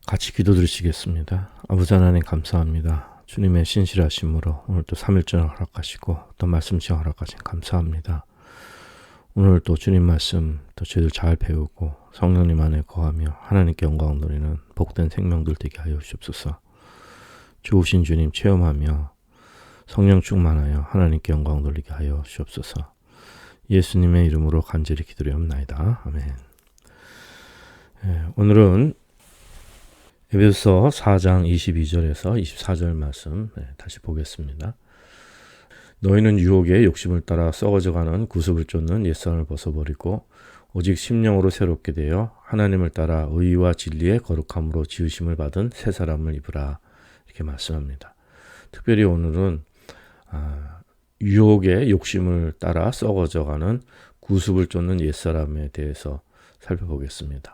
같이 기도드리시겠습니다. 아버지 하나님 감사합니다. 주님의 신실하심으로 오늘 또 3일전을 허락하시고 또 말씀 시간 허락하신 감사합니다. 오늘 또 주님 말씀 또 저희들 잘 배우고 성령님 안에 거하며 하나님께 영광 돌리는 복된 생명들 되게 하여 주옵소서. 좋으신 주님 체험하며 성령 충만하여 하나님께 영광 돌리게 하여 주옵소서. 예수님의 이름으로 간절히 기도드리옵나이다. 아멘. 오늘은 에베소서 4장 22절에서 24절 말씀 다시 보겠습니다. 너희는 유혹의 욕심을 따라 썩어져가는 구습을 쫓는 옛사람을 벗어버리고 오직 심령으로 새롭게 되어 하나님을 따라 의와 진리의 거룩함으로 지으심을 받은 새 사람을 입으라. 이렇게 말씀합니다. 특별히 오늘은 유혹의 욕심을 따라 썩어져가는 구습을 쫓는 옛사람에 대해서 살펴보겠습니다.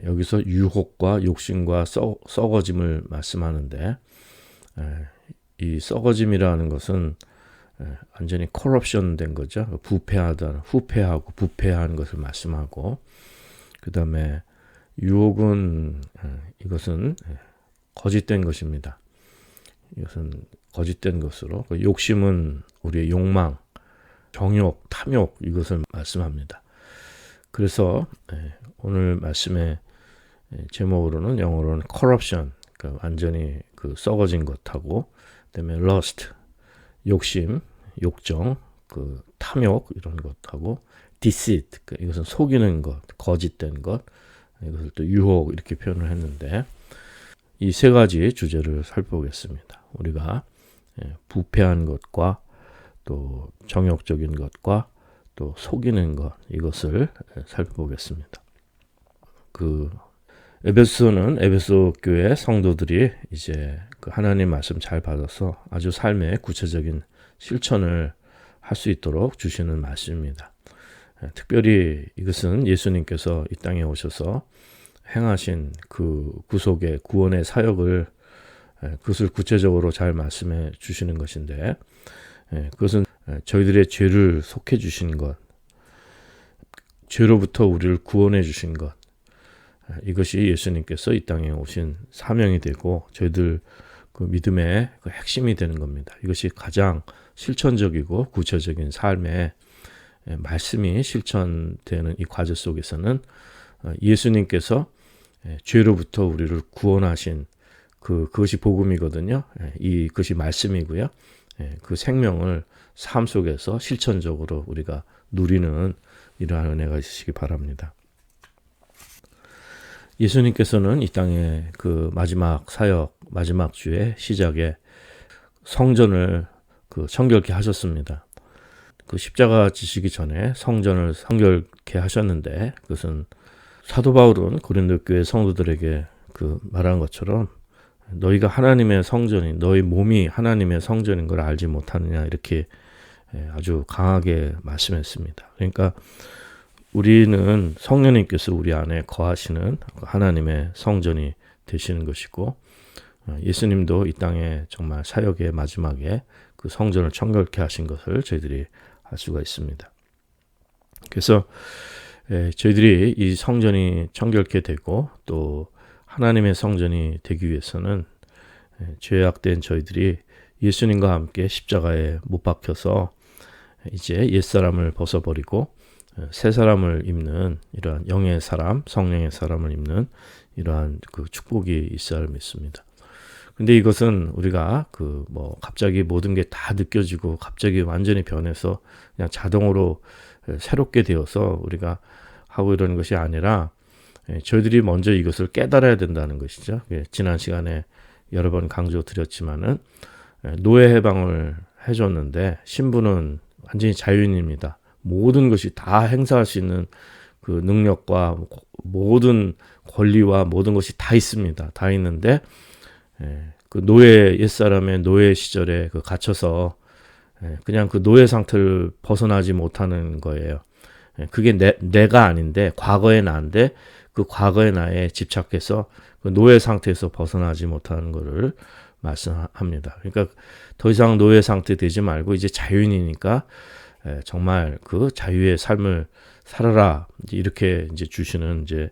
여기서 유혹과 욕심과 썩어짐을 말씀하는데 이 썩어짐이라는 것은 완전히 corruption 된 거죠. 후패하고 부패한 것을 말씀하고, 그 다음에 유혹은 이것은 거짓된 것입니다. 이것은 거짓된 것으로, 욕심은 우리의 욕망, 정욕, 탐욕 이것을 말씀합니다. 그래서 오늘 말씀의 제목으로는 영어로는 corruption, 그러니까 완전히 그 썩어진 것하고, 그다음에 lust, 욕심, 욕정, 그 탐욕 이런 것하고, deceit, 이것은 속이는 것, 거짓된 것, 이것을 또 유혹 이렇게 표현을 했는데, 이 세 가지 주제를 살펴보겠습니다. 우리가 부패한 것과 또 정욕적인 것과 또 속이는 것, 이것을 살펴보겠습니다. 에베소는 에베소 교회 성도들이 이제 그 하나님 말씀 잘 받아서 아주 삶의 구체적인 실천을 할 수 있도록 주시는 말씀입니다. 특별히 이것은 예수님께서 이 땅에 오셔서 행하신 그 구속의 구원의 사역을 그것을 구체적으로 잘 말씀해 주시는 것인데, 그것은 저희들의 죄를 속해 주신 것, 죄로부터 우리를 구원해 주신 것, 이것이 예수님께서 이 땅에 오신 사명이 되고 저희들 그 믿음의 그 핵심이 되는 겁니다. 이것이 가장 실천적이고 구체적인 삶의 말씀이 실천되는 이 과제 속에서는 예수님께서 죄로부터 우리를 구원하신 그것이 복음이거든요. 그것이 말씀이고요. 그 생명을 삶 속에서 실천적으로 우리가 누리는 이러한 은혜가 있으시기 바랍니다. 예수님께서는 이 땅에 그 마지막 사역, 마지막 주의 시작에 성전을 성결케 하셨습니다. 그 십자가 지시기 전에 성전을 성결케 하셨는데, 그것은 사도 바울은 고린도 교회 성도들에게 말한 것처럼 너희가 하나님의 성전인, 너희 몸이 하나님의 성전인 걸 알지 못하느냐, 이렇게 아주 강하게 말씀했습니다. 그러니까 우리는 성령님께서 우리 안에 거하시는 하나님의 성전이 되시는 것이고, 예수님도 이 땅에 정말 사역의 마지막에 그 성전을 청결케 하신 것을 저희들이 알 수가 있습니다. 그래서 저희들이 이 성전이 청결케 되고 또 하나님의 성전이 되기 위해서는 죄악된 저희들이 예수님과 함께 십자가에 못 박혀서 이제 옛사람을 벗어버리고 새 사람을 입는 이러한 영의 사람, 성령의 사람을 입는 이러한 그 축복이 있어야 믿습니다. 근데 이것은 우리가 갑자기 모든 게 다 느껴지고 갑자기 완전히 변해서 그냥 자동으로 새롭게 되어서 우리가 하고 이러는 것이 아니라 저희들이 먼저 이것을 깨달아야 된다는 것이죠. 지난 시간에 여러 번 강조드렸지만은 노예 해방을 해줬는데 신부는 완전히 자유인입니다. 모든 것이 다 행사할 수 있는 그 능력과 모든 권리와 모든 것이 다 있습니다. 다 있는데 그 옛사람의 노예 시절에 갇혀서 그냥 그 노예 상태를 벗어나지 못하는 거예요. 그게 내가 아닌데 과거의 나인데 그 과거의 나에 집착해서 그 노예 상태에서 벗어나지 못하는 것을 말씀합니다. 그러니까 더 이상 노예 상태 되지 말고 이제 자유인이니까 정말 그 자유의 삶을 살아라, 이렇게 이제 주시는 이제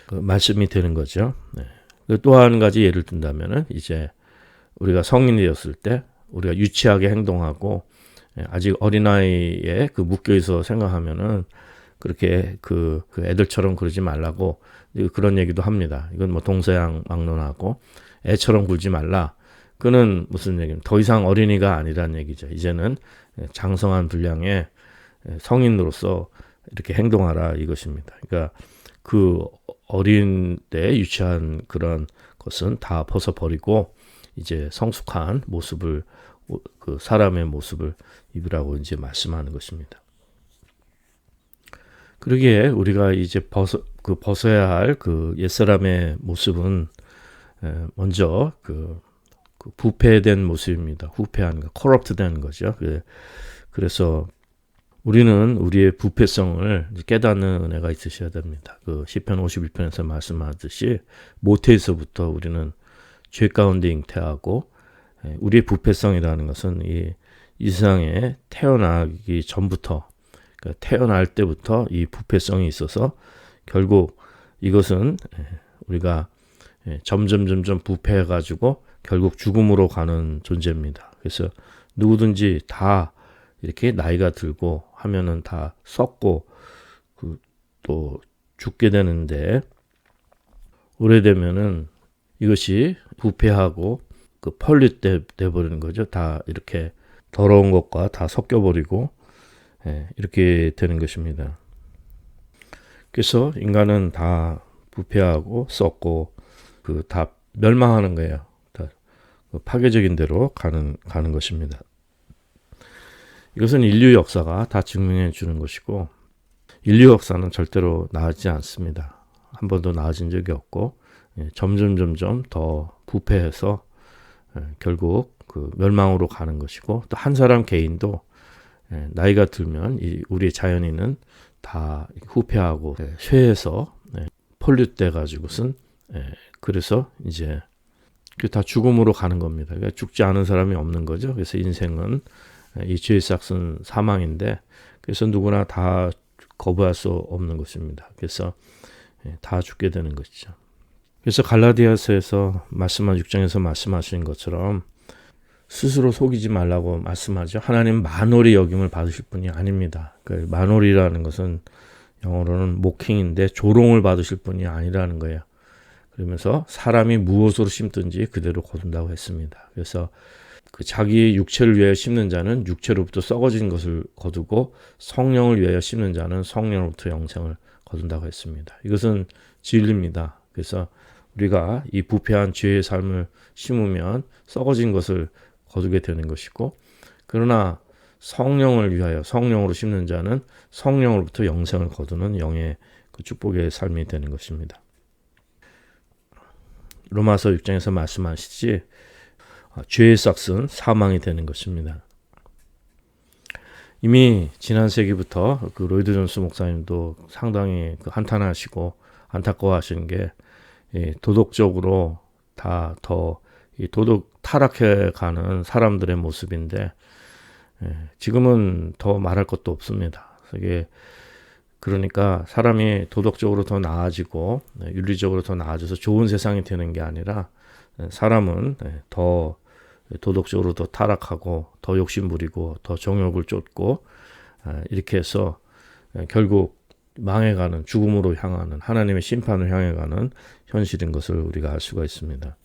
그 말씀이 되는 거죠. 네. 또 한 가지 예를 든다면은 이제 우리가 성인이 되었을 때 우리가 유치하게 행동하고 아직 어린아이에 그 묶여있어 생각하면은 그렇게 그 애들처럼 그러지 말라고 그런 얘기도 합니다. 이건 뭐 동서양 막론하고 애처럼 굴지 말라. 그는 무슨 얘기냐? 더 이상 어린이가 아니란 얘기죠. 이제는 장성한 분량의 성인으로서 이렇게 행동하라 이것입니다. 그러니까 그 어린 때 유치한 그런 것은 다 벗어버리고 이제 성숙한 모습을 그 사람의 모습을 입으라고 이제 말씀하는 것입니다. 그러기에 우리가 이제 벗어야 할 그 옛사람의 모습은 먼저 그 부패된 모습입니다. 후패한 거, corrupt된 거죠. 그래서 우리는 우리의 부패성을 깨닫는 은혜가 있으셔야 됩니다. 그 시편 51편에서 말씀하듯이 모태에서부터 우리는 죄 가운데 잉태하고 우리의 부패성이라는 것은 이 세상에 태어나기 전부터 그러니까 태어날 때부터 이 부패성이 있어서 결국 이것은 우리가 점점 부패해가지고 결국 죽음으로 가는 존재입니다. 그래서 누구든지 다 이렇게 나이가 들고 하면은 다 썩고 또 죽게 되는데 오래되면은 이것이 부패하고 펄릿돼 버리는 거죠. 다 이렇게 더러운 것과 다 섞여 버리고 이렇게 되는 것입니다. 그래서 인간은 다 부패하고 썩고 다 멸망하는 거예요. 다 파괴적인 대로 가는 것입니다. 이것은 인류 역사가 다 증명해 주는 것이고 인류 역사는 절대로 나아지지 않습니다. 한 번도 나아진 적이 없고 점점 더 부패해서 결국 그 멸망으로 가는 것이고 또 한 사람 개인도 나이가 들면 우리의 자연인은 다 후패하고 쇠해서 폴류돼 가지고선 그래서 이제 다 죽음으로 가는 겁니다. 그러니까 죽지 않은 사람이 없는 거죠. 그래서 인생은 이 죄의 싹은 사망인데 그래서 누구나 다 거부할 수 없는 것입니다. 그래서 다 죽게 되는 것이죠. 그래서 갈라디아서에서 말씀한 6장에서 말씀하신 것처럼 스스로 속이지 말라고 말씀하죠. 하나님 만홀히 여김을 받으실 분이 아닙니다. 그 만홀이라는 것은 영어로는 모킹인데 조롱을 받으실 분이 아니라는 거예요. 그러면서 사람이 무엇으로 심든지 그대로 거둔다고 했습니다. 그래서 그 자기의 육체를 위하여 심는 자는 육체로부터 썩어진 것을 거두고 성령을 위하여 심는 자는 성령으로부터 영생을 거둔다고 했습니다. 이것은 진리입니다. 그래서 우리가 이 부패한 죄의 삶을 심으면 썩어진 것을 거두게 되는 것이고 그러나 성령을 위하여 성령으로 심는 자는 성령으로부터 영생을 거두는 영의 그 축복의 삶이 되는 것입니다. 로마서 6장에서 말씀하시지 죄의 싹은 사망이 되는 것입니다. 이미 지난 세기부터 그 로이드 존스 목사님도 상당히 한탄하시고 안타까워하시는 게 도덕적으로 다 더 도덕 타락해 가는 사람들의 모습인데 지금은 더 말할 것도 없습니다. 이게 그러니까 사람이 도덕적으로 더 나아지고 윤리적으로 더 나아져서 좋은 세상이 되는 게 아니라 사람은 더 도덕적으로 더 타락하고 더 욕심부리고 더 정욕을 쫓고 이렇게 해서 결국 망해가는 죽음으로 향하는 하나님의 심판을 향해가는 현실인 것을 우리가 알 수가 있습니다.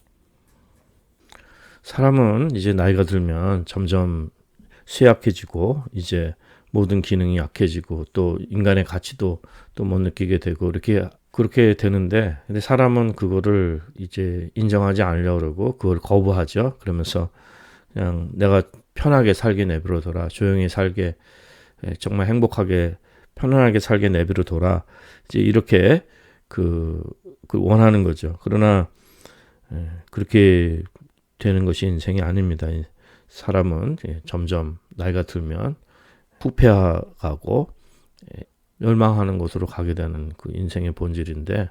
사람은 이제 나이가 들면 점점 쇠약해지고 이제 모든 기능이 약해지고 또 인간의 가치도 또 못 느끼게 되고 그렇게 되는데 근데 사람은 그거를 이제 인정하지 않으려고 그러고 그걸 거부하죠. 그러면서 그냥 내가 편하게 살게 내버려둬라. 조용히 살게 정말 행복하게 편안하게 살게 내버려둬라. 이제 이렇게 그 원하는 거죠. 그러나 그렇게 되는 것이 인생이 아닙니다. 사람은 점점 나이가 들면 부패하고 멸망하는 곳으로 가게 되는 그 인생의 본질인데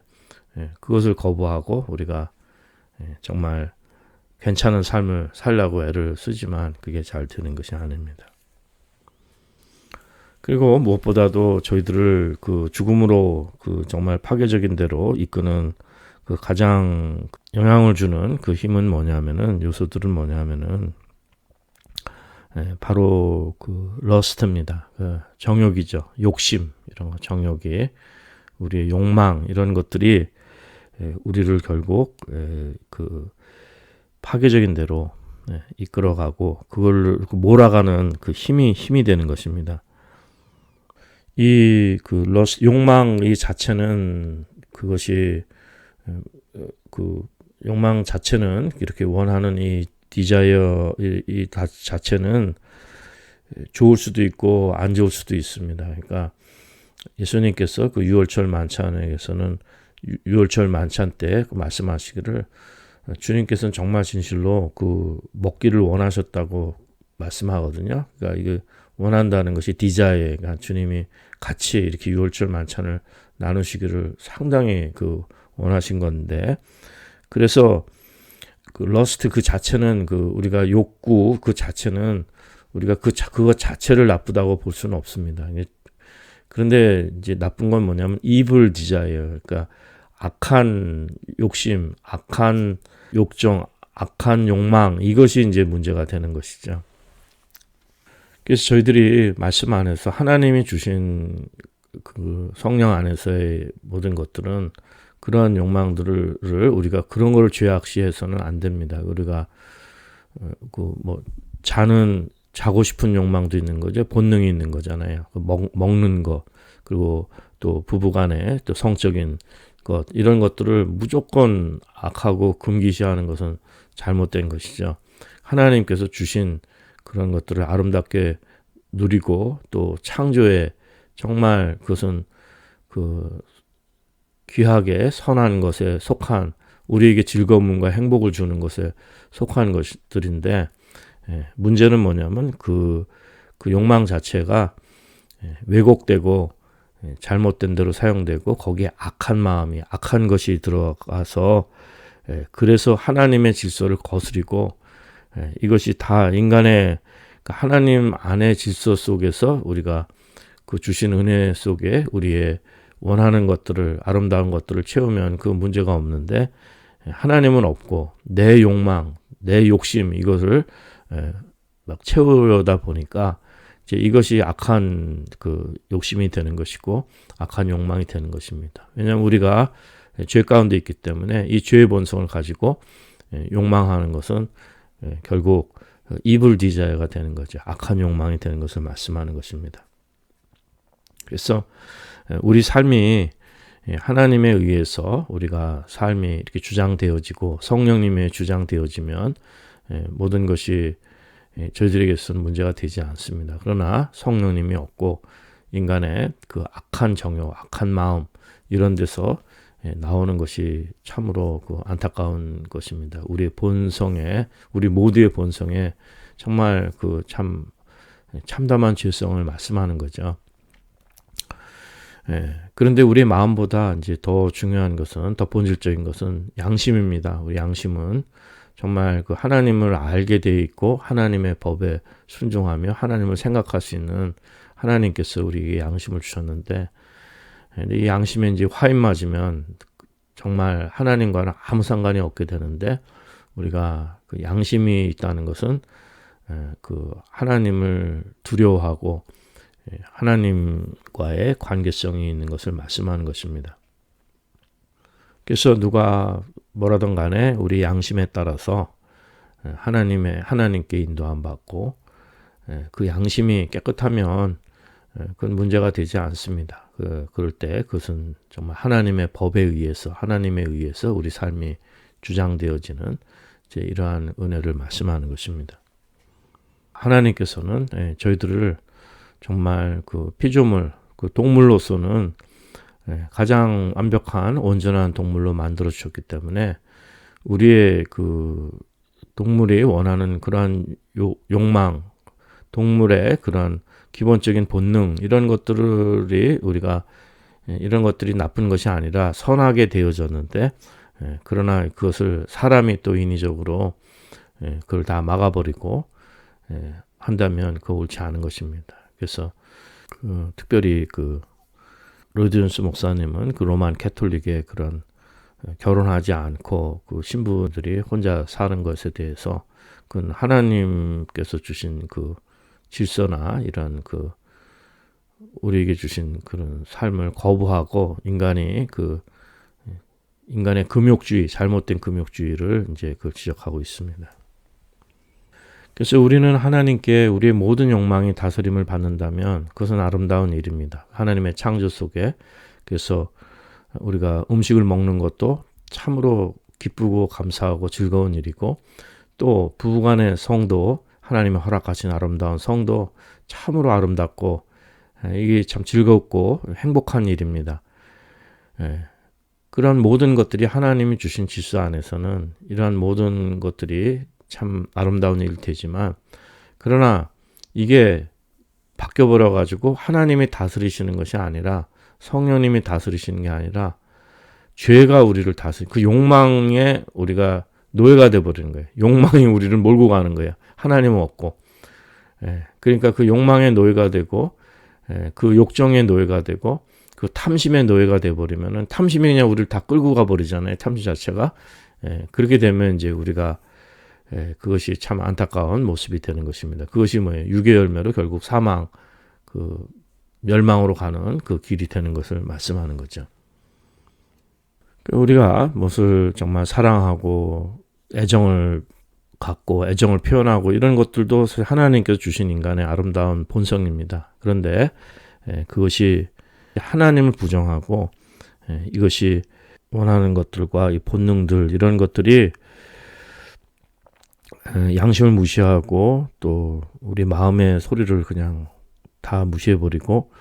그것을 거부하고 우리가 정말 괜찮은 삶을 살려고 애를 쓰지만 그게 잘 되는 것이 아닙니다. 그리고 무엇보다도 저희들을 그 죽음으로 그 정말 파괴적인 대로 이끄는 그 가장 영향을 주는 그 힘은 뭐냐면은, 요소들은 뭐냐면은 바로 그 러스트입니다. 그 정욕이죠. 욕심 이런 거, 정욕이, 우리의 욕망 이런 것들이 우리를 결국 그 파괴적인 대로 이끌어가고 그걸 몰아가는 그 힘이 되는 것입니다. 이 그 욕망 이 자체는, 그것이 그 욕망 자체는, 이렇게 원하는 이 디자이어 이 자체는 좋을 수도 있고 안 좋을 수도 있습니다. 그러니까 예수님께서 그 유월절 만찬에서는, 유월절 만찬 때 말씀하시기를, 주님께서는 정말 진실로 그 먹기를 원하셨다고 말씀하거든요. 그러니까 이게 원한다는 것이 디자이어, 그러니까 주님이 같이 이렇게 유월절 만찬을 나누시기를 상당히 그 원하신 건데, 그래서 그 러스트 그 자체는, 그 우리가 욕구 그 자체는 우리가 그것 자체를 나쁘다고 볼 수는 없습니다. 그런데 이제 나쁜 건 뭐냐면 evil desire, 그러니까 악한 욕심, 악한 욕정, 악한 욕망, 이것이 이제 문제가 되는 것이죠. 그래서 저희들이 말씀 안에서 하나님이 주신 그 성령 안에서의 모든 것들은, 그러한 욕망들을 우리가 그런 걸 죄악시해서는 안 됩니다. 우리가 그 뭐 자고 싶은 욕망도 있는 거죠. 본능이 있는 거잖아요. 먹는 거, 그리고 또 부부간에 또 성적인 것, 이런 것들을 무조건 악하고 금기시하는 것은 잘못된 것이죠. 하나님께서 주신 그런 것들을 아름답게 누리고, 또 창조에 정말 그것은 그 귀하게 선한 것에 속한, 우리에게 즐거움과 행복을 주는 것에 속한 것들인데, 문제는 뭐냐면 그 욕망 자체가 왜곡되고 잘못된 대로 사용되고, 거기에 악한 마음이, 악한 것이 들어가서, 그래서 하나님의 질서를 거스리고, 이것이 다 인간의 하나님 안의 질서 속에서 우리가 그 주신 은혜 속에 우리의 원하는 것들을, 아름다운 것들을 채우면 그 문제가 없는데, 하나님은 없고 내 욕망, 내 욕심, 이것을 막 채우려다 보니까 이제 이것이 악한 그 욕심이 되는 것이고, 악한 욕망이 되는 것입니다. 왜냐하면 우리가 죄 가운데 있기 때문에 이 죄의 본성을 가지고 욕망하는 것은 결국 evil desire가 되는 거죠. 악한 욕망이 되는 것을 말씀하는 것입니다. 그래서 우리 삶이 하나님에 의해서 우리가 삶이 이렇게 주장되어지고 성령님의 주장되어지면 모든 것이 저희들에게서는 문제가 되지 않습니다. 그러나 성령님이 없고 인간의 그 악한 정욕, 악한 마음, 이런 데서 나오는 것이 참으로 그 안타까운 것입니다. 우리의 본성에, 우리 모두의 본성에 정말 그 참담한 죄성을 말씀하는 거죠. 그런데 우리의 마음보다 이제 더 중요한 것은, 더 본질적인 것은 양심입니다. 우리 양심은 정말 그 하나님을 알게 되어 있고, 하나님의 법에 순종하며 하나님을 생각할 수 있는 하나님께서 우리에게 양심을 주셨는데, 이 양심에 이제 화인 맞으면 정말 하나님과는 아무 상관이 없게 되는데, 우리가 그 양심이 있다는 것은 그 하나님을 두려워하고 하나님과의 관계성이 있는 것을 말씀하는 것입니다. 그래서 누가 뭐라든 간에 우리 양심에 따라서 하나님께 인도함 받고 그 양심이 깨끗하면 그건 문제가 되지 않습니다. 그럴 때 그것은 정말 하나님의 법에 의해서, 하나님에 의해서 우리 삶이 주장되어지는 이제 이러한 은혜를 말씀하는 것입니다. 하나님께서는 저희들을 정말 그 피조물, 그 동물로서는 가장 완벽한 온전한 동물로 만들어 주셨기 때문에, 우리의 그 동물이 원하는 그러한 욕망, 동물의 그런 기본적인 본능, 이런 것들이 우리가 이런 것들이 나쁜 것이 아니라 선하게 되어졌는데, 그러나 그것을 사람이 또 인위적으로 그걸 다 막아버리고 한다면 그거 옳지 않은 것입니다. 그래서 특별히 그 로이드 존스 목사님은 그 로만 캐톨릭의 그런 결혼하지 않고 그 신부들이 혼자 사는 것에 대해서 그 하나님께서 주신 그 질서나 이런 그 우리에게 주신 그런 삶을 거부하고 인간의 금욕주의, 잘못된 금욕주의를 이제 지적하고 있습니다. 그래서 우리는 하나님께 우리의 모든 욕망이 다스림을 받는다면 그것은 아름다운 일입니다. 하나님의 창조 속에. 그래서 우리가 음식을 먹는 것도 참으로 기쁘고 감사하고 즐거운 일이고, 또 부부간의 성도, 하나님이 허락하신 아름다운 성도 참으로 아름답고 이게 참 즐겁고 행복한 일입니다. 그런 모든 것들이 하나님이 주신 질서 안에서는 이러한 모든 것들이 참 아름다운 일이 되지만, 그러나 이게 바뀌어버려 가지고 하나님이 다스리시는 것이 아니라, 성령님이 다스리시는 게 아니라 죄가 우리를 그 욕망에 우리가 노예가 돼버리는 거예요. 욕망이 우리를 몰고 가는 거예요. 하나님은 없고. 그러니까 그 욕망의 노예가 되고, 그 욕정의 노예가 되고, 그 탐심의 노예가 돼버리면은, 탐심이 그냥 우리를 다 끌고 가버리잖아요. 탐심 자체가. 그렇게 되면 이제 우리가 그것이 참 안타까운 모습이 되는 것입니다. 그것이 뭐예요? 육의 열매로 결국 사망, 멸망으로 가는 그 길이 되는 것을 말씀하는 거죠. 우리가 무엇을 정말 사랑하고 애정을 갖고 애정을 표현하고 이런 것들도 하나님께서 주신 인간의 아름다운 본성입니다. 그런데 그것이 하나님을 부정하고 이것이 원하는 것들과 이 본능들, 이런 것들이 양심을 무시하고 또 우리 마음의 소리를 그냥 다 무시해버리고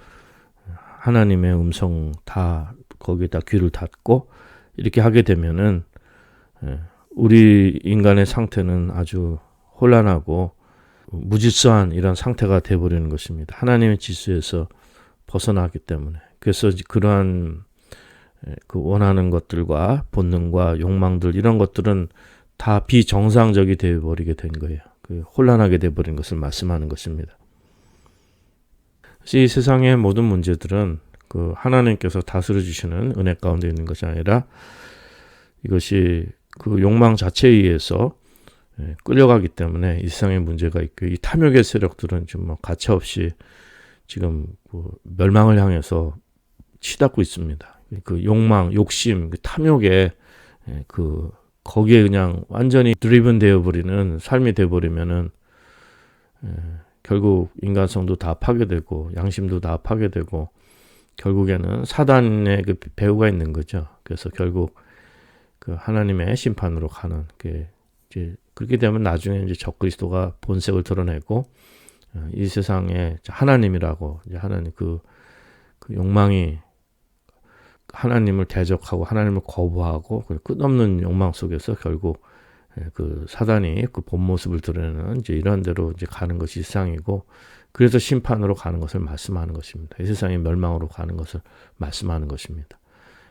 하나님의 음성 다 거기에다 귀를 닫고 이렇게 하게 되면은 우리 인간의 상태는 아주 혼란하고 무질서한 이런 상태가 되어버리는 것입니다. 하나님의 질서에서 벗어나기 때문에. 그래서 그러한 그 원하는 것들과 본능과 욕망들, 이런 것들은 다 비정상적이 되어버리게 된 거예요. 그 혼란하게 되어버린 것을 말씀하는 것입니다. 그래서 이 세상의 모든 문제들은 그 하나님께서 다스려 주시는 은혜 가운데 있는 것이 아니라 이것이 그 욕망 자체에 의해서 끌려가기 때문에 이 세상에 문제가 있고, 이 탐욕의 세력들은 좀 가차없이 지금 멸망을 향해서 치닫고 있습니다. 그 욕망, 욕심, 그 탐욕에 거기에 그냥 완전히 드리븐 되어버리는 삶이 되어버리면은 결국 인간성도 다 파괴되고 양심도 다 파괴되고 결국에는 사단의 그 배후가 있는 거죠. 그래서 결국 그 하나님의 심판으로 가는 게 이제 그렇게 되면 나중에 이제 적그리스도가 본색을 드러내고 이 세상에 하나님이라고 이제 하나님 그 욕망이 하나님을 대적하고 하나님을 거부하고 끝없는 욕망 속에서 결국 그 사단이 그 본 모습을 드러내는 이제 이런 대로 이제 가는 것이 세상이고, 그래서 심판으로 가는 것을 말씀하는 것입니다. 이 세상의 멸망으로 가는 것을 말씀하는 것입니다.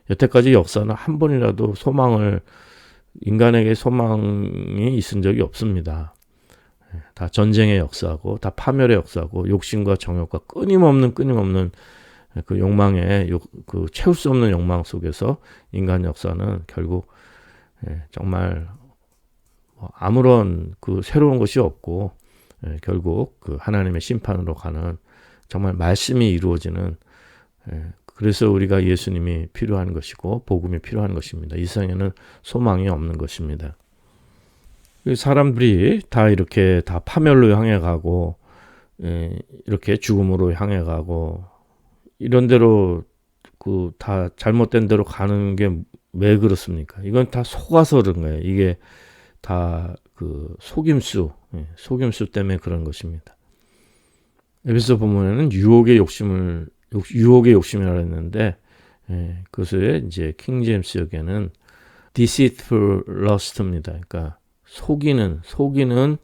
여태까지 역사는 한 번이라도 인간에게 소망이 있은 적이 없습니다. 다 전쟁의 역사고, 다 파멸의 역사고, 욕심과 정욕과 끊임없는 그 욕망의 그 채울 수 없는 욕망 속에서 인간 역사는 결국 정말 아무런 그 새로운 것이 없고 결국 그 하나님의 심판으로 가는 정말 말씀이 이루어지는, 그래서 우리가 예수님이 필요한 것이고 복음이 필요한 것입니다. 이 세상에는 소망이 없는 것입니다. 사람들이 다 이렇게 다 파멸로 향해 가고 이렇게 죽음으로 향해 가고 이런 대로 그 다 잘못된 대로 가는 게 왜 그렇습니까? 이건 다 속아서 그런 거예요. 이게 다 그 속임수 때문에 그런 것입니다. 에베소 본문에는 유혹의 욕심이라고 했는데 그것을 이제 킹 제임스 역에는 deceitful lust입니다. 그러니까 속이는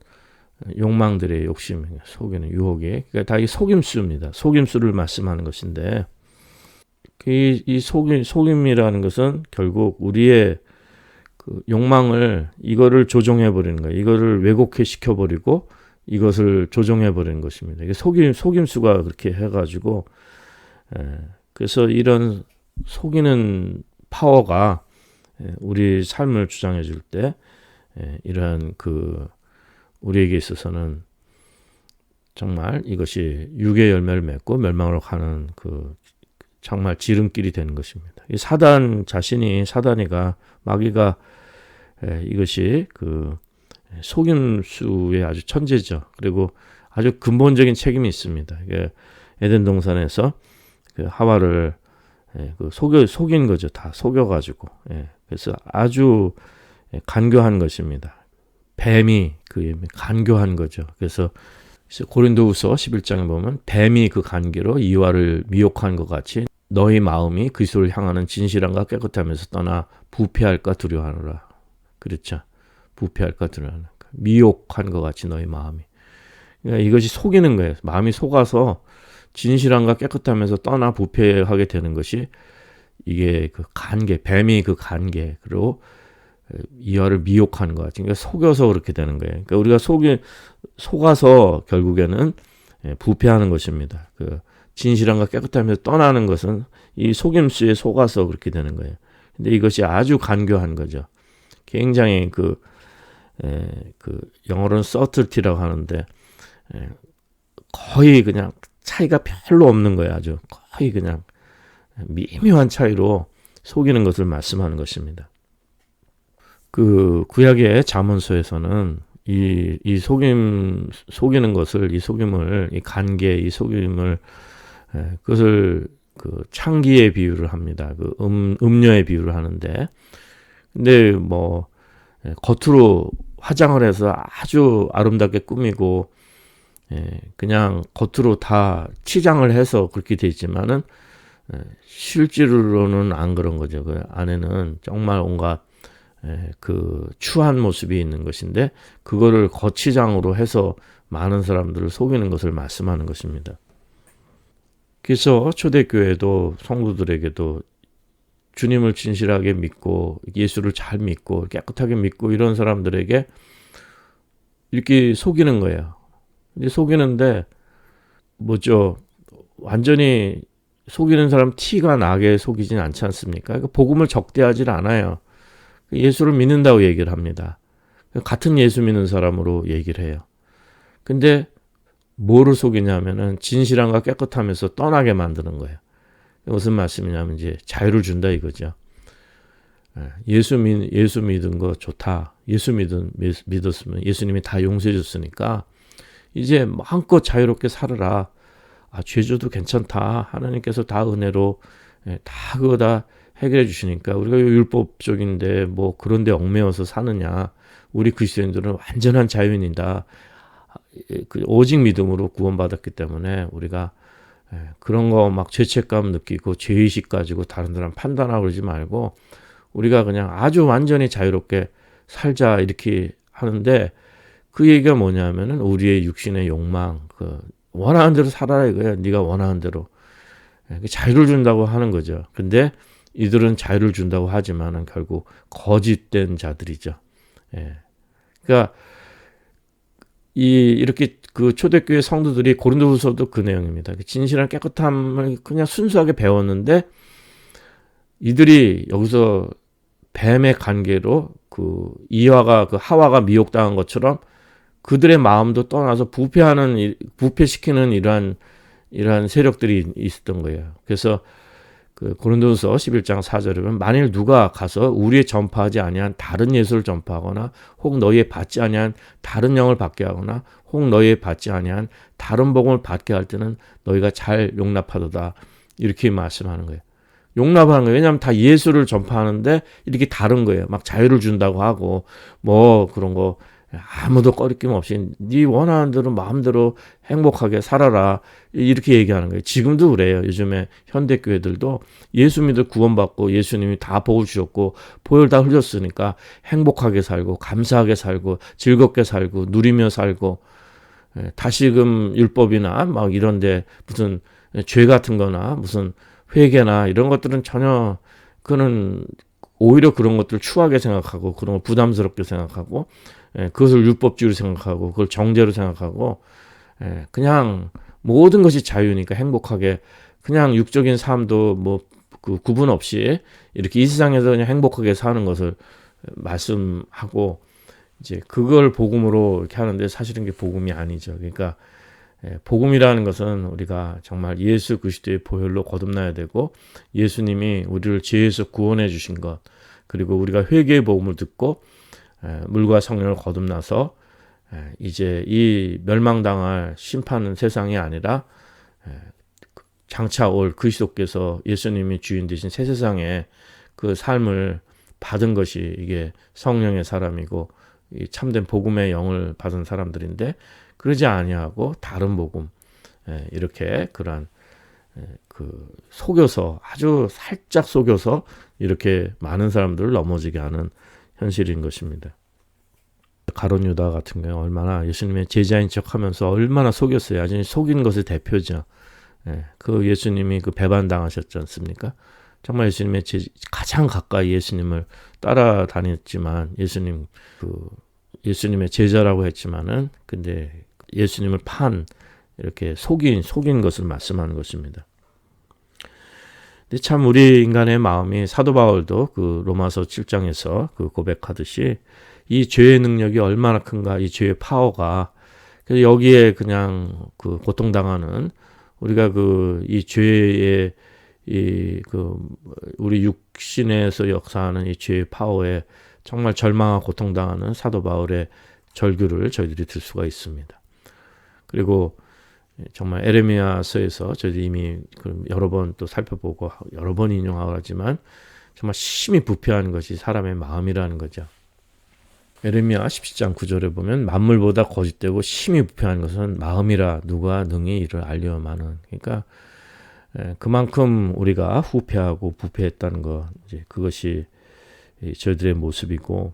욕망들의 욕심, 속이는 유혹이, 그러니까 다 이 속임수입니다. 속임수를 말씀하는 것인데, 이 속임이라는 것은 결국 우리의 그 욕망을 이거를 조종해 버리는 거예요. 이거를 왜곡해 시켜 버리고 이것을 조종해 버리는 것입니다. 이게 속임수가 그렇게 해가지고 그래서 이런 속이는 파워가 우리 삶을 주장해 줄 때 이러한 우리에게 있어서는 정말 이것이 육의 열매를 맺고 멸망으로 가는 정말 지름길이 되는 것입니다. 이 사단이가 마귀가 이것이 속임수의 아주 천재죠. 그리고 아주 근본적인 책임이 있습니다. 에덴 동산에서 하와를 속인 거죠. 다 속여가지고. 그래서 아주 간교한 것입니다. 뱀이 간교한 거죠. 그래서 고린도후서 11장에 보면 뱀이 그 간계로 이와를 미혹한 것 같이 너희 마음이 그리스도를 향하는 진실함과 깨끗함에서 떠나 부패할까 두려워하노라. 그렇죠. 부패할까 두려워하노라. 미혹한 것 같이 너희 마음이. 그러니까 이것이 속이는 거예요. 마음이 속아서 진실함과 깨끗함에서 떠나 부패하게 되는 것이 이게 뱀이 간계, 그리고 이와를 미혹하는 것 같이. 그러니까 속여서 그렇게 되는 거예요. 그러니까 우리가 속아서 결국에는 부패하는 것입니다. 진실함과 깨끗함에서 떠나는 것은 이 속임수에 속아서 그렇게 되는 거예요. 근데 이것이 아주 간교한 거죠. 굉장히 영어로는 subtlety라고 하는데 거의 그냥 차이가 별로 없는 거예요. 아주 거의 그냥 미묘한 차이로 속이는 것을 말씀하는 것입니다. 구약의 잠언서에서는 이 속이는 것을, 이 속임을, 이 간계, 이 속임을, 그것을 창기의 비유를 합니다. 음료의 비유를 하는데, 근데 겉으로 화장을 해서 아주 아름답게 꾸미고, 그냥 겉으로 다 치장을 해서 그렇게 돼 있지만은, 실제로는 안 그런 거죠. 그 안에는 정말 온갖 추한 모습이 있는 것인데 그거를 거치장으로 해서 많은 사람들을 속이는 것을 말씀하는 것입니다. 그래서 초대교회도 성도들에게도 주님을 진실하게 믿고 예수를 잘 믿고 깨끗하게 믿고 이런 사람들에게 이렇게 속이는 거예요. 이제 속이는데 완전히 속이는 사람 티가 나게 속이진 않지 않습니까? 그러니까 복음을 적대하지 않아요. 예수를 믿는다고 얘기를 합니다. 같은 예수 믿는 사람으로 얘기를 해요. 근데 뭐를 속이냐면은 진실함과 깨끗함에서 떠나게 만드는 거예요. 무슨 말씀이냐면 이제 자유를 준다 이거죠. 예수 믿은 거 좋다. 예수 믿었으면 예수님이 다 용서해 줬으니까 이제 마음껏 자유롭게 살아라. 죄져도 괜찮다. 하나님께서 다 은혜로 다 그거 다 해결해 주시니까 우리가 율법적인데 그런데 얽매여서 사느냐. 우리 그리스도인들은 완전한 자유인이다. 오직 믿음으로 구원받았기 때문에 우리가 그런 거 죄책감 느끼고 죄의식 가지고 다른 사람 판단하고 그러지 말고 우리가 그냥 아주 완전히 자유롭게 살자 이렇게 하는데 그 얘기가 뭐냐면은 우리의 육신의 욕망, 원하는 대로 살아라 이거예요. 네가 원하는 대로. 자유를 준다고 하는 거죠. 근데 이들은 자유를 준다고 하지만은 결국 거짓된 자들이죠. 그러니까 이렇게 초대교회 성도들이 고린도후서도 그 내용입니다. 진실한 깨끗함을 그냥 순수하게 배웠는데 이들이 여기서 뱀의 관계로 이와가 하와가 미혹당한 것처럼 그들의 마음도 떠나서 부패시키는 이러한 세력들이 있었던 거예요. 그래서 고린도후서 11장 4절에 보면 만일 누가 가서 우리의 전파하지 아니한 다른 예수를 전파하거나 혹 너희의 받지 아니한 다른 영을 받게 하거나 혹 너희의 받지 아니한 다른 복음을 받게 할 때는 너희가 잘 용납하도다. 이렇게 말씀하는 거예요. 용납하는 거예요. 왜냐하면 다 예수를 전파하는데 이렇게 다른 거예요. 자유를 준다고 하고 그런 거 아무도 꺼리낌 없이 네 원하는 대로 마음대로 행복하게 살아라 이렇게 얘기하는 거예요. 지금도 그래요. 요즘에 현대교회들도 예수 믿어 구원받고 예수님이 다 복을 주셨고 보혈 다 흘렸으니까 행복하게 살고 감사하게 살고 즐겁게 살고 누리며 살고 다시금 율법이나 이런데 무슨 죄 같은 거나 무슨 회개나 이런 것들은 전혀 그거는 오히려 그런 것들을 추하게 생각하고 그런 걸 부담스럽게 생각하고 그것을 율법주의로 생각하고 그걸 정죄로 생각하고 그냥 모든 것이 자유니까 행복하게 그냥 육적인 삶도 뭐 그 구분 없이 이렇게 이 세상에서 그냥 행복하게 사는 것을 말씀하고 이제 그걸 복음으로 이렇게 하는데 사실은 그게 복음이 아니죠. 그러니까 복음이라는 것은 우리가 정말 예수 그리스도의 보혈로 거듭나야 되고 예수님이 우리를 죄에서 구원해 주신 것 그리고 우리가 회개의 복음을 듣고 물과 성령을 거듭나서 이제 이 멸망당할 심판은 세상이 아니라 장차 올 그리스도께서 예수님이 주인 되신 새 세상에 그 삶을 받은 것이 이게 성령의 사람이고 이 참된 복음의 영을 받은 사람들인데 그러지 아니하고 다른 복음 이렇게 그러한 그 속여서 아주 살짝 속여서 이렇게 많은 사람들을 넘어지게 하는 현실인 것입니다. 가룟 유다 같은 경우 얼마나 예수님의 제자인 척하면서 얼마나 속였어요. 아주 속인 것의 대표죠. 그 예수님이 그 배반 당하셨지 않습니까? 정말 예수님의 가장 가까이 예수님을 따라다녔지만 예수님의 제자라고 했지만은 근데 예수님을 이렇게 속인 것을 말씀하는 것입니다. 근데 참 우리 인간의 마음이 사도 바울도 그 로마서 7장에서 그 고백하듯이 이 죄의 능력이 얼마나 큰가, 이 죄의 파워가 그래서 여기에 그냥 그 고통당하는 우리가 이 죄의 우리 육신에서 역사하는 이 죄의 파워에 정말 절망하고 고통당하는 사도 바울의 절규를 저희들이 들 수가 있습니다. 그리고 정말 에레미야서에서 저희들이 이미 여러 번 또 살펴보고 여러 번 인용하고 하지만 정말 심히 부패한 것이 사람의 마음이라는 거죠. 에레미야 17장 9절에 보면 만물보다 거짓되고 심히 부패한 것은 마음이라 누가 능히 이를 알려마는. 그러니까 그만큼 우리가 후패하고 부패했다는 것 이제 그것이 저희들의 모습이고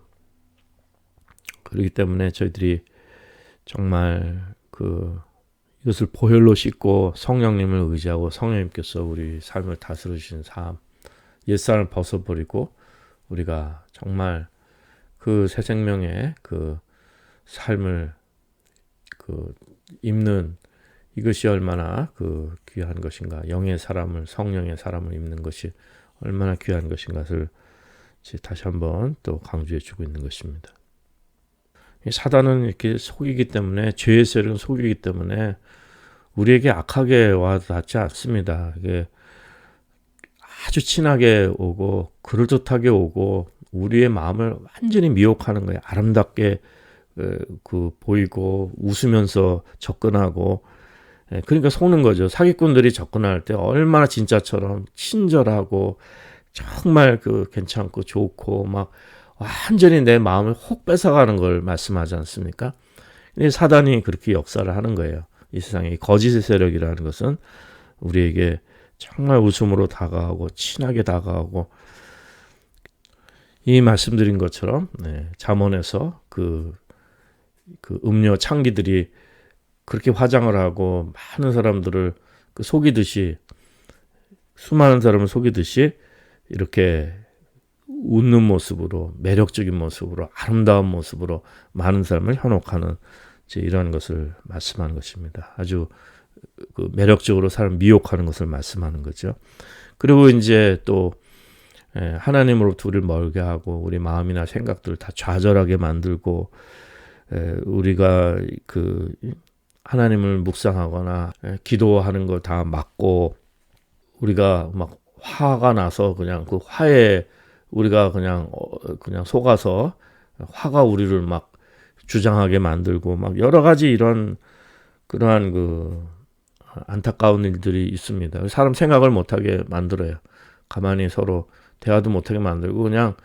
그렇기 때문에 저희들이 정말 이것을 보혈로 씻고 성령님을 의지하고 성령님께서 우리 삶을 다스려 주신 삶 옛사람을 벗어버리고 우리가 정말 그 새 생명의 그 삶을 입는 이것이 얼마나 귀한 것인가 영의 사람을 성령의 사람을 입는 것이 얼마나 귀한 것인가를 다시 한번 또 강조해 주고 있는 것입니다. 사단은 이렇게 속이기 때문에 죄의 세력은 속이기 때문에 우리에게 악하게 와닿지 않습니다. 이게 아주 친하게 오고 그럴듯하게 오고 우리의 마음을 완전히 미혹하는 거예요. 아름답게 보이고 웃으면서 접근하고 그러니까 속는 거죠. 사기꾼들이 접근할 때 얼마나 진짜처럼 친절하고 정말 괜찮고 좋고 막 완전히 내 마음을 혹 뺏어가는 걸 말씀하지 않습니까? 근데 사단이 그렇게 역사를 하는 거예요. 이 세상에 거짓의 세력이라는 것은 우리에게 정말 웃음으로 다가오고 친하게 다가오고 이 말씀드린 것처럼 잠언에서 그 음료 창기들이 그렇게 화장을 하고 많은 사람들을 속이듯이 수많은 사람을 속이듯이 이렇게 웃는 모습으로 매력적인 모습으로 아름다운 모습으로 많은 사람을 현혹하는 이런 것을 말씀하는 것입니다. 아주 매력적으로 사람 미혹하는 것을 말씀하는 거죠. 그리고 이제 또 하나님으로부터 우리를 멀게 하고 우리 마음이나 생각들을 다 좌절하게 만들고 우리가 하나님을 묵상하거나 기도하는 걸 다 막고 우리가 막 화가 나서 그냥 그 화에 우리가 그냥 속아서 화가 우리를 막 주장하게 만들고 막 여러 가지 그러한 안타까운 일들이 있습니다. 사람 생각을 못하게 만들어요. 가만히 서로 대화도 못하게 만들고 그냥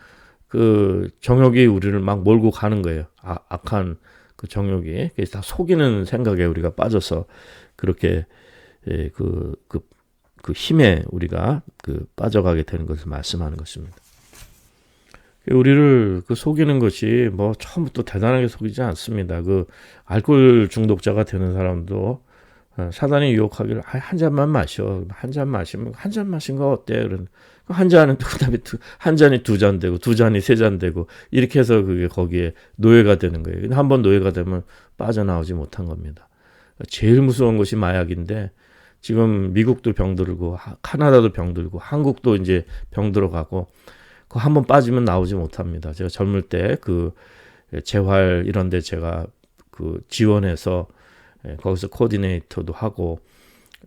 정욕이 우리를 막 몰고 가는 거예요. 악한 정욕이. 그래서 다 속이는 생각에 우리가 빠져서 그렇게 힘에 우리가 빠져가게 되는 것을 말씀하는 것입니다. 우리를 속이는 것이 뭐 처음부터 대단하게 속이지 않습니다. 알코올 중독자가 되는 사람도 사단이 유혹하기를 한 잔만 마셔. 한 잔 마시면 한 잔 마신 거 어때? 한 잔은 그다음에 한 잔이 두 잔 되고 두 잔이 세 잔 되고 이렇게 해서 그게 거기에 노예가 되는 거예요. 근데 한번 노예가 되면 빠져나오지 못한 겁니다. 제일 무서운 것이 마약인데 지금 미국도 병들고 카나다도 병들고 한국도 이제 병들어가고 그 한번 빠지면 나오지 못합니다. 제가 젊을 때 그 재활 이런 데 제가 그 지원해서 거기서 코디네이터도 하고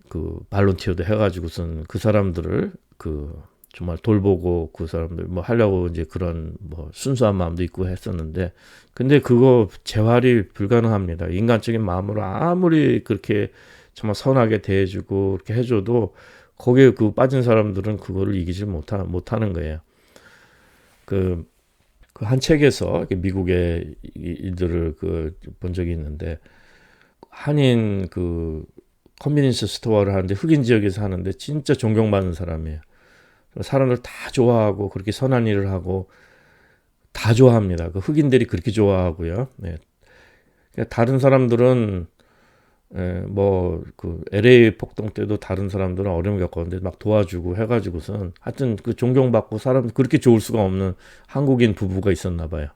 그 발론티어도 해가지고선 그 사람들을 그 정말 돌보고 그 사람들 뭐 하려고 이제 그런 뭐 순수한 마음도 있고 했었는데 근데 그거 재활이 불가능합니다. 인간적인 마음으로 아무리 그렇게 정말 선하게 대해주고 그렇게 해줘도 거기에 그 빠진 사람들은 그거를 이기질 못하는 거예요. 그 한 책에서 미국의 일들을 본 적이 있는데 한인 그 컨비니언스 스토어를 하는데 흑인 지역에서 하는데 진짜 존경받는 사람이에요. 사람들 다 좋아하고 그렇게 선한 일을 하고 다 좋아합니다. 그 흑인들이 그렇게 좋아하고요. 네. 다른 사람들은 뭐 그 LA 폭동 때도 다른 사람들은 어려움을 겪었는데 막 도와주고 해가지고선 하여튼 그 존경받고 사람 그렇게 좋을 수가 없는 한국인 부부가 있었나 봐요.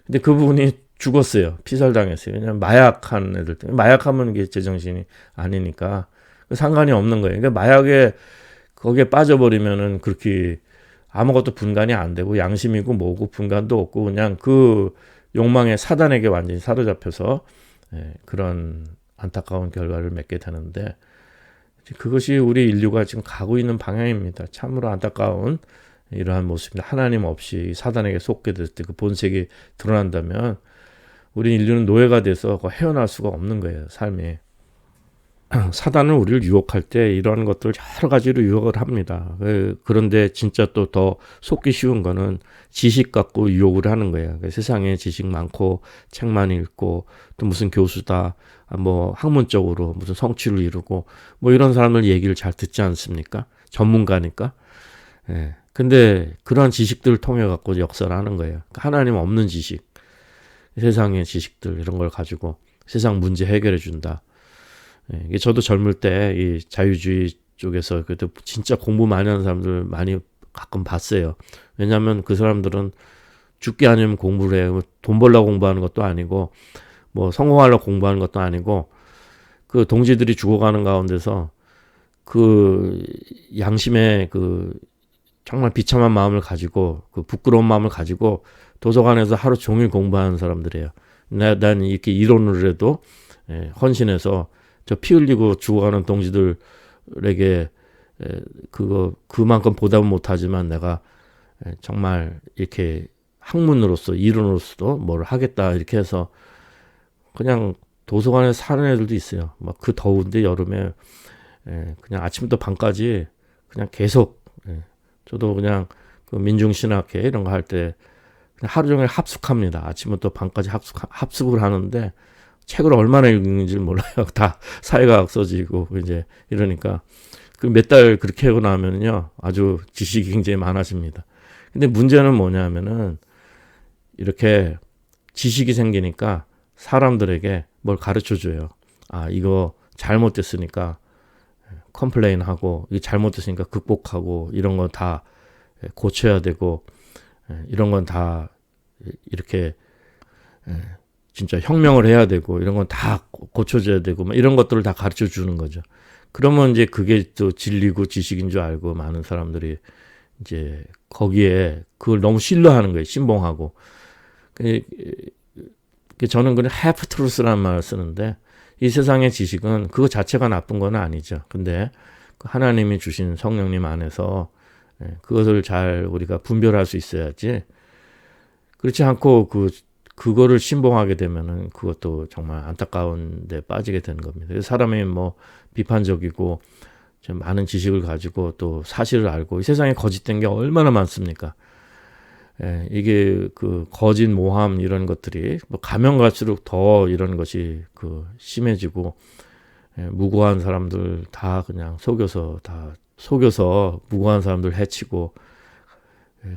근데 그분이 죽었어요. 피살당했어요. 왜냐면 마약한 애들 때문에 마약하면 이게 제정신이 아니니까 상관이 없는 거예요. 그러니까 마약에 거기에 빠져버리면은 그렇게 아무것도 분간이 안 되고 양심이고 뭐고 분간도 없고 그냥 그 욕망의 사단에게 완전히 사로잡혀서 그런 안타까운 결과를 맺게 되는데 그것이 우리 인류가 지금 가고 있는 방향입니다. 참으로 안타까운 이러한 모습입니다. 하나님 없이 사단에게 속게 됐을 때 그 본색이 드러난다면 우리 인류는 노예가 돼서 헤어날 수가 없는 거예요. 삶이. 사단은 우리를 유혹할 때 이러한 것들 여러 가지로 유혹을 합니다. 그런데 진짜 또 더 속기 쉬운 거는 지식 갖고 유혹을 하는 거예요. 세상에 지식 많고 책만 읽고 또 무슨 교수다 뭐 학문적으로 무슨 성취를 이루고 뭐 이런 사람들 얘기를 잘 듣지 않습니까? 전문가니까. 근데 그런 지식들을 통해 갖고 역사를 하는 거예요. 하나님 없는 지식, 세상의 지식들 이런 걸 가지고 세상 문제 해결해 준다. 저도 젊을 때 이 자유주의 쪽에서 그래도 진짜 공부 많이 하는 사람들 많이 가끔 봤어요. 왜냐하면 그 사람들은 죽기 아니면 공부를 해요. 돈 벌려고 공부하는 것도 아니고 뭐 성공하려고 공부하는 것도 아니고 그 동지들이 죽어가는 가운데서 그 양심의 그 정말 비참한 마음을 가지고 그 부끄러운 마음을 가지고 도서관에서 하루 종일 공부하는 사람들이에요. 난 이렇게 이론을 해도 헌신해서 저 피 흘리고 죽어가는 동지들에게 그만큼 보답은 못하지만 내가 정말 이렇게 학문으로서 이론으로서도 뭘 하겠다 이렇게 해서 그냥 도서관에 사는 애들도 있어요. 막 그 더운데 여름에 그냥 아침부터 밤까지 그냥 계속 저도 그냥 그 민중신학회 이런 거 할 때 하루 종일 합숙합니다. 아침부터 밤까지 합숙을 하는데 책을 얼마나 읽는지 몰라요. 다 사회과학 써지고 이제 이러니까 그 몇 달 그렇게 하고 나면요 아주 지식이 굉장히 많아집니다. 근데 문제는 뭐냐면은 이렇게 지식이 생기니까 사람들에게 뭘 가르쳐 줘요. 아 이거 잘못됐으니까 컴플레인하고 이게 잘못됐으니까 극복하고 이런 거 다 고쳐야 되고 이런 건 다 이렇게 진짜 혁명을 해야 되고 이런 건 다 고쳐줘야 되고 막 이런 것들을 다 가르쳐 주는 거죠. 그러면 이제 그게 또 진리고 지식인 줄 알고 많은 사람들이 이제 거기에 그걸 너무 신뢰하는 거예요. 신봉하고. 저는 그냥 half truth라는 말을 쓰는데 이 세상의 지식은 그거 자체가 나쁜 건 아니죠. 근데 하나님이 주신 성령님 안에서 그것을 잘 우리가 분별할 수 있어야지. 그렇지 않고 그거를 신봉하게 되면은 그것도 정말 안타까운 데 빠지게 되는 겁니다. 사람이 뭐 비판적이고 좀 많은 지식을 가지고 또 사실을 알고 이 세상에 거짓된 게 얼마나 많습니까? 이게 그 거짓 모함 이런 것들이 뭐 가면 갈수록 더 이런 것이 심해지고 무고한 사람들 다 그냥 속여서 무고한 사람들 해치고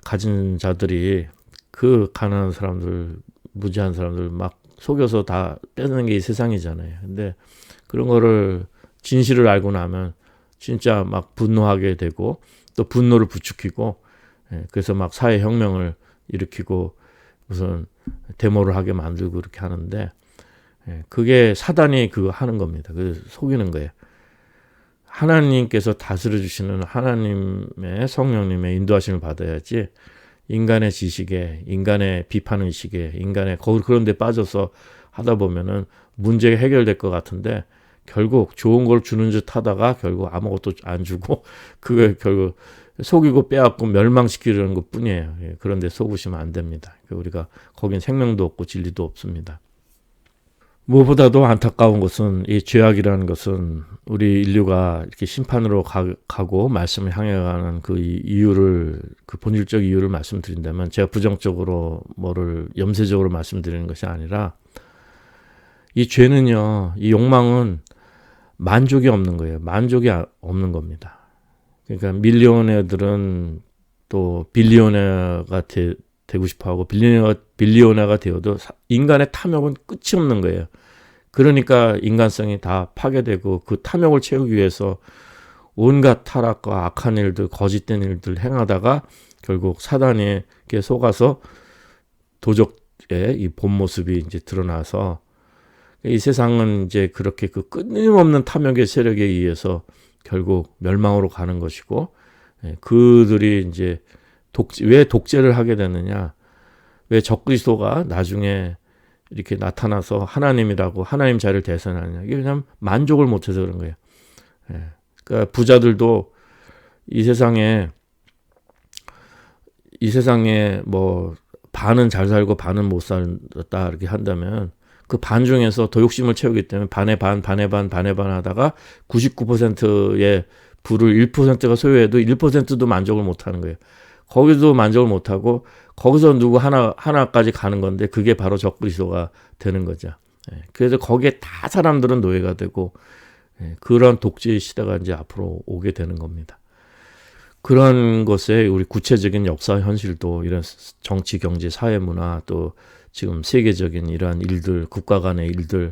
가진 자들이 그 가난한 사람들 무지한 사람들 막 속여서 다 뺏는 게 이 세상이잖아요. 근데 그런 거를 진실을 알고 나면 진짜 막 분노하게 되고 또 분노를 부추기고 그래서 막 사회혁명을 일으키고 무슨 데모를 하게 만들고 그렇게 하는데 그게 사단이 그거 하는 겁니다. 그 속이는 거예요. 하나님께서 다스려 주시는 하나님의 성령님의 인도하심을 받아야지 인간의 지식에 인간의 비판의식에 인간의 그런 데 빠져서 하다 보면은 문제가 해결될 것 같은데 결국 좋은 걸 주는 듯 하다가 결국 아무것도 안 주고 그게 결국 속이고 빼앗고 멸망시키려는 것 뿐이에요. 그런데 속으시면 안 됩니다. 우리가 거긴 생명도 없고 진리도 없습니다. 무엇보다도 안타까운 것은 이 죄악이라는 것은 우리 인류가 이렇게 심판으로 가고 말씀을 향해 가는 그 이유를 그 본질적 이유를 말씀드린다면 제가 부정적으로 뭐를 염세적으로 말씀드리는 것이 아니라 이 죄는요, 이 욕망은 만족이 없는 거예요. 만족이 없는 겁니다. 그러니까 밀리오네어들은 또 빌리오네어가 되고 싶어하고 빌리오네어가 되어도 인간의 탐욕은 끝이 없는 거예요. 그러니까 인간성이 다 파괴되고 그 탐욕을 채우기 위해서 온갖 타락과 악한 일들, 거짓된 일들 행하다가 결국 사단에게 속아서 도적의 이 본 모습이 이제 드러나서 이 세상은 이제 그렇게 그 끊임없는 탐욕의 세력에 의해서 결국 멸망으로 가는 것이고 그들이 이제 왜 독재를 하게 되느냐? 왜 적그리스도가 나중에 이렇게 나타나서 하나님이라고 하나님 자리를 대선하느냐? 이게 그냥 만족을 못해서 그런 거예요. 그러니까 부자들도 이 세상에 뭐 반은 잘 살고 반은 못 살다 이렇게 한다면 그 반 중에서 더 욕심을 채우기 때문에 반에 반 하다가 99%의 부를 1%가 소유해도 1%도 만족을 못 하는 거예요. 거기도 만족을 못 하고 거기서 누구 하나까지 가는 건데 그게 바로 적그리스도가 되는 거죠. 그래서 거기에 다 사람들은 노예가 되고 그런 독재의 시대가 이제 앞으로 오게 되는 겁니다. 그런 것에 우리 구체적인 역사 현실도 이런 정치, 경제, 사회, 문화 또 지금 세계적인 이러한 일들, 국가 간의 일들,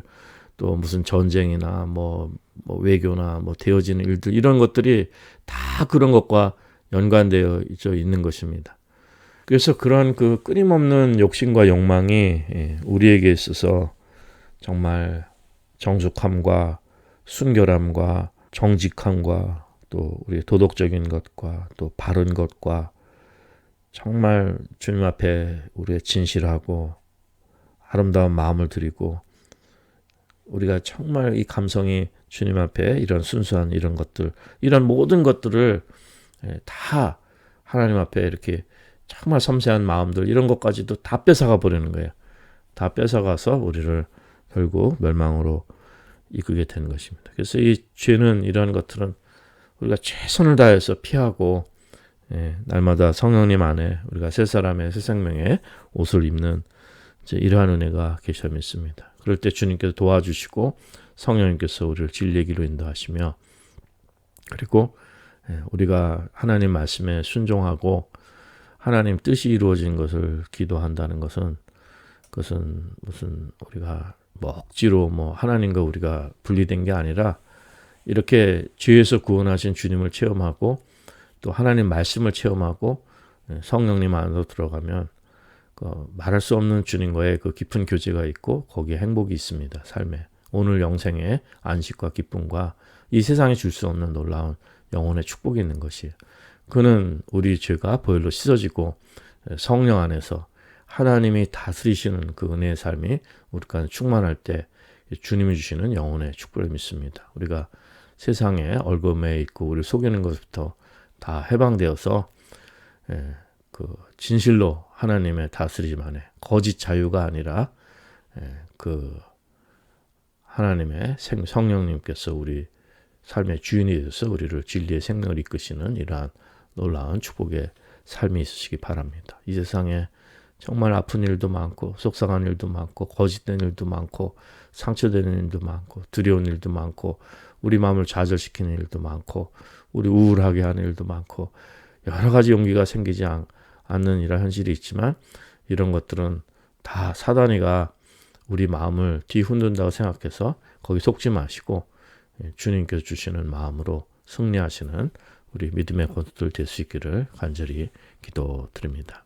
또 무슨 전쟁이나 뭐 외교나 뭐 되어지는 일들 이런 것들이 다 그런 것과 연관되어 있는 것입니다. 그래서 그런 그 끊임없는 욕심과 욕망이 우리에게 있어서 정말 정숙함과 순결함과 정직함과 또 우리 도덕적인 것과 또 바른 것과 정말 주님 앞에 우리의 진실하고 아름다운 마음을 드리고 우리가 정말 이 감성이 주님 앞에 이런 순수한 이런 것들 이런 모든 것들을 다 하나님 앞에 이렇게 정말 섬세한 마음들 이런 것까지도 다 뺏어가 버리는 거예요. 다 뺏어가서 우리를 결국 멸망으로 이끌게 되는 것입니다. 그래서 이 죄는 이런 것들은 우리가 최선을 다해서 피하고 날마다 성령님 안에 우리가 새 사람의 새 생명의 옷을 입는 이제 이러한 은혜가 계셔 믿습니다. 그럴 때 주님께서 도와주시고 성령님께서 우리를 진리의 길로 인도하시며 그리고 우리가 하나님 말씀에 순종하고 하나님 뜻이 이루어진 것을 기도한다는 것은 그것은 무슨 우리가 뭐 억지로 뭐 하나님과 우리가 분리된 게 아니라 이렇게 죄에서 구원하신 주님을 체험하고 또 하나님 말씀을 체험하고 성령님 안으로 들어가면 말할 수 없는 주님과의 그 깊은 교제가 있고 거기에 행복이 있습니다. 삶에 오늘 영생의 안식과 기쁨과 이 세상에 줄 수 없는 놀라운 영혼의 축복이 있는 것이에요. 그는 우리 죄가 보혈로 씻어지고 성령 안에서 하나님이 다스리시는 그 은혜의 삶이 우리가 충만할 때 주님이 주시는 영혼의 축복을 믿습니다. 우리가 세상에 얼굴에 있고 우리 속이는 것부터 다 해방되어서 그 진실로 하나님의 다스리심 안에 거짓 자유가 아니라 그 하나님의 성령님께서 우리 삶의 주인이 되어서 우리를 진리의 생명을 이끄시는 이러한 놀라운 축복의 삶이 있으시기 바랍니다. 이 세상에 정말 아픈 일도 많고 속상한 일도 많고 거짓된 일도 많고 상처되는 일도 많고 두려운 일도 많고 우리 마음을 좌절시키는 일도 많고 우리 우울하게 하는 일도 많고 여러 가지 용기가 생기지 않는 이런 현실이 있지만 이런 것들은 다 사단이가 우리 마음을 뒤흔든다고 생각해서 거기 속지 마시고 주님께서 주시는 마음으로 승리하시는 우리 믿음의 권속들 될 수 있기를 간절히 기도드립니다.